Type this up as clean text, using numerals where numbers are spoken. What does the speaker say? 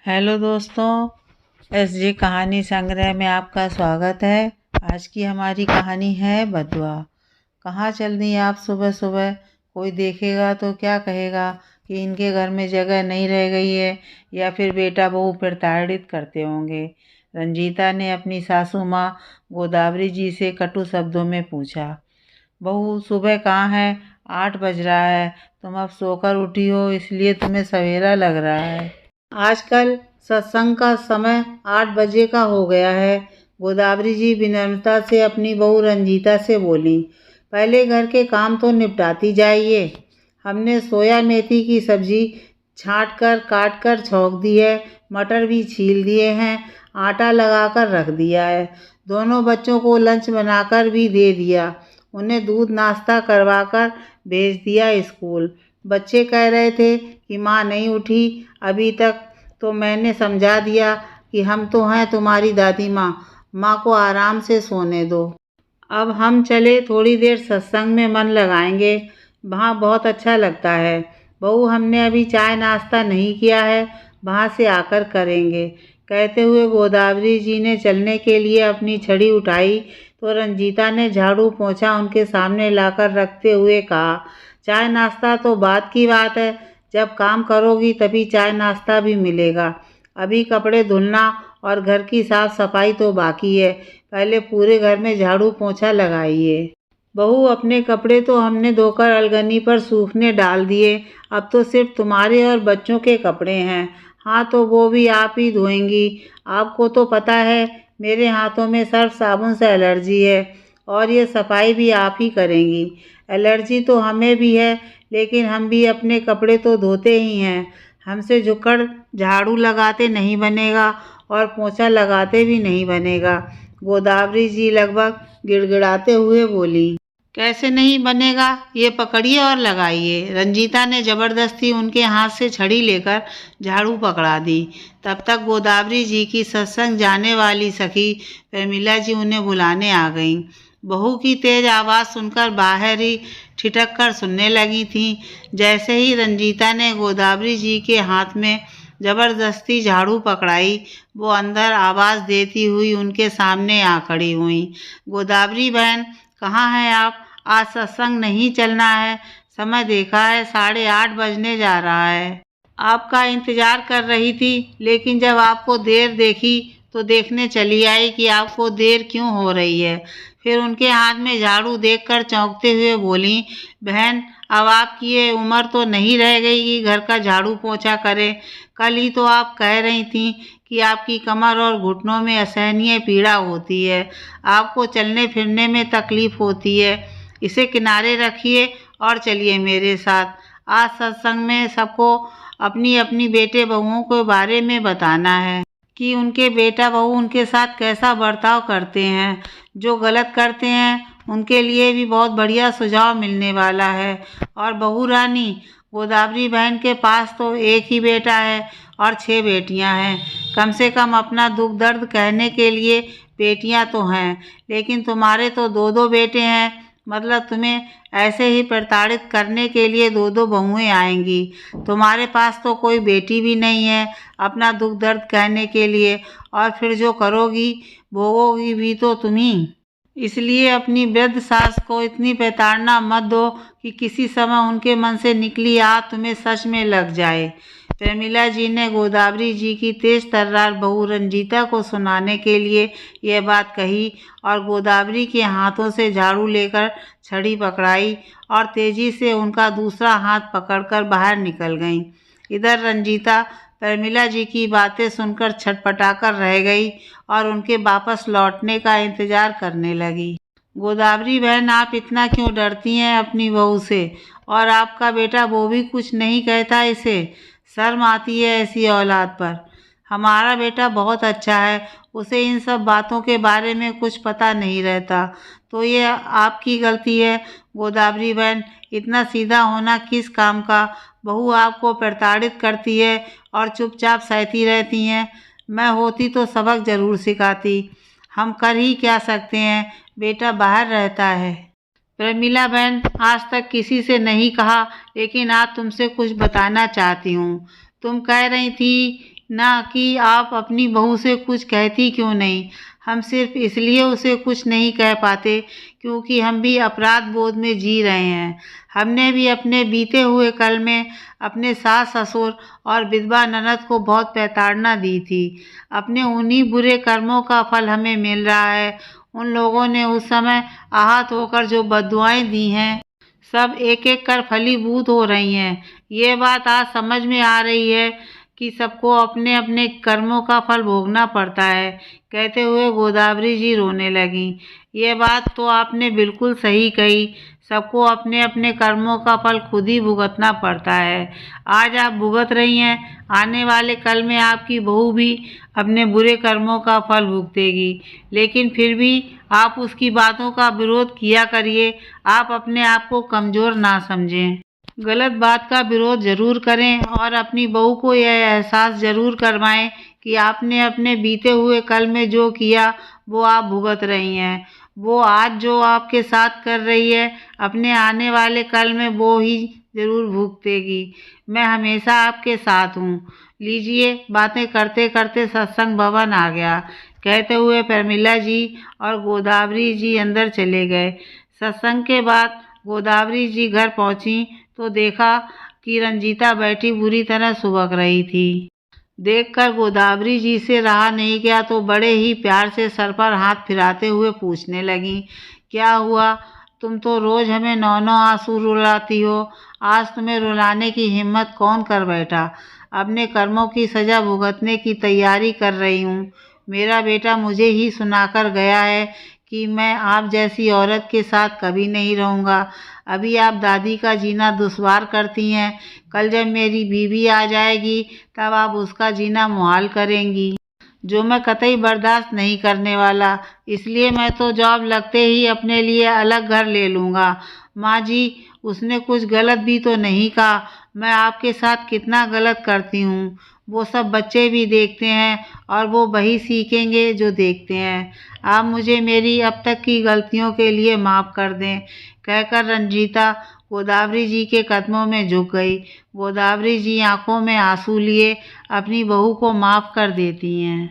Hello दोस्तों, SJ कहानी संग्रह में आपका स्वागत है। आज की हमारी कहानी है बदुआ। कहाँ चल दी आप सुबह सुबह? कोई देखेगा तो क्या कहेगा कि इनके घर में जगह नहीं रह गई है, या फिर बेटा बहू प्रताड़ित करते होंगे। रंजीता ने अपनी सासू माँ गोदावरी जी से कटु शब्दों में पूछा। बहू, सुबह कहाँ है? 8 बज रहा है। तुम अब सोकर उठी हो, इसलिए तुम्हें सवेरा लग रहा है। आजकल सत्संग का समय 8 बजे का हो गया है। गोदावरी जी विनम्रता से अपनी बहू रंजीता से बोली। पहले घर के काम तो निपटाती जाइए। हमने सोया मेथी की सब्जी छाँट कर काट कर छौंक दी है, मटर भी छील दिए हैं, आटा लगाकर रख दिया है। दोनों बच्चों को लंच बनाकर भी दे दिया। उन्हें दूध नाश्ता करवाकर भेज दिया स्कूल। बच्चे कह रहे थे कि माँ नहीं उठी अभी तक, तो मैंने समझा दिया कि हम तो हैं तुम्हारी दादी माँ को आराम से सोने दो। अब हम चले, थोड़ी देर सत्संग में मन लगाएंगे, वहाँ बहुत अच्छा लगता है। बहू, हमने अभी चाय नाश्ता नहीं किया है, वहाँ से आकर करेंगे। कहते हुए गोदावरी जी ने चलने के लिए अपनी छड़ी उठाई तो रंजीता ने झाड़ू पोंछा उनके सामने लाकर रखते हुए कहा, चाय नाश्ता तो बाद की बात है, जब काम करोगी तभी चाय नाश्ता भी मिलेगा। अभी कपड़े धुलना और घर की साफ सफाई तो बाकी है। पहले पूरे घर में झाड़ू पोंछा लगाइए। बहू, अपने कपड़े तो हमने धोकर अलगनी पर सूखने डाल दिए, अब तो सिर्फ तुम्हारे और बच्चों के कपड़े हैं। हाँ, तो वो भी आप ही धोएंगी। आपको तो पता है मेरे हाथों में सर्फ साबुन से एलर्जी है, और ये सफाई भी आप ही करेंगी। एलर्जी तो हमें भी है, लेकिन हम भी अपने कपड़े तो धोते ही हैं। हमसे झुककर झाड़ू लगाते नहीं बनेगा और पोंछा लगाते भी नहीं बनेगा। गोदावरी जी लगभग गिड़गिड़ाते हुए बोली। कैसे नहीं बनेगा? ये पकड़िए और लगाइए। रंजीता ने जबरदस्ती उनके हाथ से छड़ी लेकर झाड़ू पकड़ा दी। तब तक गोदावरी जी की सत्संग जाने वाली सखी प्रमिला जी उन्हें बुलाने आ गईं। बहू की तेज आवाज़ सुनकर बाहर ही ठिठक कर सुनने लगी थीं। जैसे ही रंजीता ने गोदावरी जी के हाथ में जबरदस्ती झाड़ू पकड़ाई, वो अंदर आवाज़ देती हुई उनके सामने आ खड़ी हुई। गोदावरी बहन, कहाँ हैं आप? आज सत्संग नहीं चलना है। समय देखा है 8:30 बजने जा रहा है। आपका इंतजार कर रही थी, लेकिन जब आपको देर देखी तो देखने चली आई कि आपको देर क्यों हो रही है। फिर उनके हाथ में झाड़ू देखकर चौंकते हुए बोली, बहन, अब आपकी ये उम्र तो नहीं रह गई कि घर का झाड़ू पोंछा करें। कल ही तो आप कह रही थीं कि आपकी कमर और घुटनों में असहनीय पीड़ा होती है, आपको चलने फिरने में तकलीफ होती है। इसे किनारे रखिए और चलिए मेरे साथ। आज सत्संग में सबको अपनी अपनी बेटे बहुओं के बारे में बताना है कि उनके बेटा बहू उनके साथ कैसा बर्ताव करते हैं। जो गलत करते हैं उनके लिए भी बहुत बढ़िया सुझाव मिलने वाला है। और बहू रानी, गोदावरी बहन के पास तो एक ही बेटा है और 6 बेटियां हैं। कम से कम अपना दुख दर्द कहने के लिए बेटियां तो हैं, लेकिन तुम्हारे तो 2-2 बेटे हैं। मतलब तुम्हें ऐसे ही प्रताड़ित करने के लिए 2-2 बहुएं आएंगी। तुम्हारे पास तो कोई बेटी भी नहीं है अपना दुख दर्द कहने के लिए, और फिर जो करोगी भोगोगी भी तो तुम ही। इसलिए अपनी वृद्ध सास को इतनी प्रताड़ना मत दो कि किसी समय उनके मन से निकली आग तुम्हें सच में लग जाए। प्रमिला जी ने गोदावरी जी की तेज तर्रार बहू रंजीता को सुनाने के लिए यह बात कही, और गोदावरी के हाथों से झाड़ू लेकर छड़ी पकड़ाई और तेजी से उनका दूसरा हाथ पकड़कर बाहर निकल गईं। इधर रंजीता प्रमिला जी की बातें सुनकर छटपटाकर रह गई और उनके वापस लौटने का इंतजार करने लगी। गोदावरी बहन, आप इतना क्यों डरती हैं अपनी बहू से? और आपका बेटा वो भी कुछ नहीं कहता इसे? शर्म आती है ऐसी औलाद पर। हमारा बेटा बहुत अच्छा है, उसे इन सब बातों के बारे में कुछ पता नहीं रहता, तो ये आपकी गलती है। गोदावरी बहन, इतना सीधा होना किस काम का? बहू आपको प्रताड़ित करती है और चुपचाप सहती रहती हैं। मैं होती तो सबक जरूर सिखाती। हम कर ही क्या सकते हैं, बेटा बाहर रहता है। प्रमिला बहन, आज तक किसी से नहीं कहा, लेकिन आज तुमसे कुछ बताना चाहती हूँ। तुम कह रही थी ना कि आप अपनी बहू से कुछ कहती क्यों नहीं। हम सिर्फ इसलिए उसे कुछ नहीं कह पाते क्योंकि हम भी अपराध बोध में जी रहे हैं। हमने भी अपने बीते हुए कल में अपने सास ससुर और विधवा ननद को बहुत प्रताड़ना दी थी। अपने उन्हीं बुरे कर्मों का फल हमें मिल रहा है। उन लोगों ने उस समय आहत होकर जो बद्दुआएं दी हैं, सब एक एक कर फलीभूत हो रही हैं। ये बात आज समझ में आ रही है कि सबको अपने अपने कर्मों का फल भोगना पड़ता है। कहते हुए गोदावरी जी रोने लगीं। ये बात तो आपने बिल्कुल सही कही। सबको अपने अपने कर्मों का फल खुद ही भुगतना पड़ता है। आज आप भुगत रही हैं, आने वाले कल में आपकी बहू भी अपने बुरे कर्मों का फल भुगतेगी। लेकिन फिर भी आप उसकी बातों का विरोध किया करिए। आप अपने आप को कमज़ोर ना समझें। गलत बात का विरोध जरूर करें और अपनी बहू को यह एहसास जरूर करवाएं कि आपने अपने बीते हुए कल में जो किया वो आप भुगत रही हैं। वो आज जो आपके साथ कर रही है, अपने आने वाले कल में वो ही जरूर भुगतेगी। मैं हमेशा आपके साथ हूँ। लीजिए, बातें करते करते सत्संग भवन आ गया। कहते हुए प्रमिला जी और गोदावरी जी अंदर चले गए। सत्संग के बाद गोदावरी जी घर पहुंची तो देखा कि रंजीता बैठी बुरी तरह सुबक रही थी। देखकर गोदावरी जी से रहा नहीं गया तो बड़े ही प्यार से सर पर हाथ फिराते हुए पूछने लगीं, क्या हुआ? तुम तो रोज हमें नौ नौ आंसू रुलाती हो। आज तुम्हें रुलाने की हिम्मत कौन कर बैठा? अपने कर्मों की सजा भुगतने की तैयारी कर रही हूँ। मेरा बेटा मुझे ही सुनाकर गया है कि मैं आप जैसी औरत के साथ कभी नहीं रहूँगा। अभी आप दादी का जीना दुश्वार करती हैं, कल जब मेरी बीवी आ जाएगी तब आप उसका जीना मुहाल करेंगी, जो मैं कतई बर्दाश्त नहीं करने वाला। इसलिए मैं तो जॉब लगते ही अपने लिए अलग घर ले लूँगा। माँ जी, उसने कुछ गलत भी तो नहीं कहा। मैं आपके साथ कितना गलत करती हूँ वो सब बच्चे भी देखते हैं और वो वही सीखेंगे जो देखते हैं। आप मुझे मेरी अब तक की गलतियों के लिए माफ़ कर दें। कहकर रंजीता गोदावरी जी के कदमों में झुक गई। गोदावरी जी आंखों में आंसू लिए अपनी बहू को माफ़ कर देती हैं।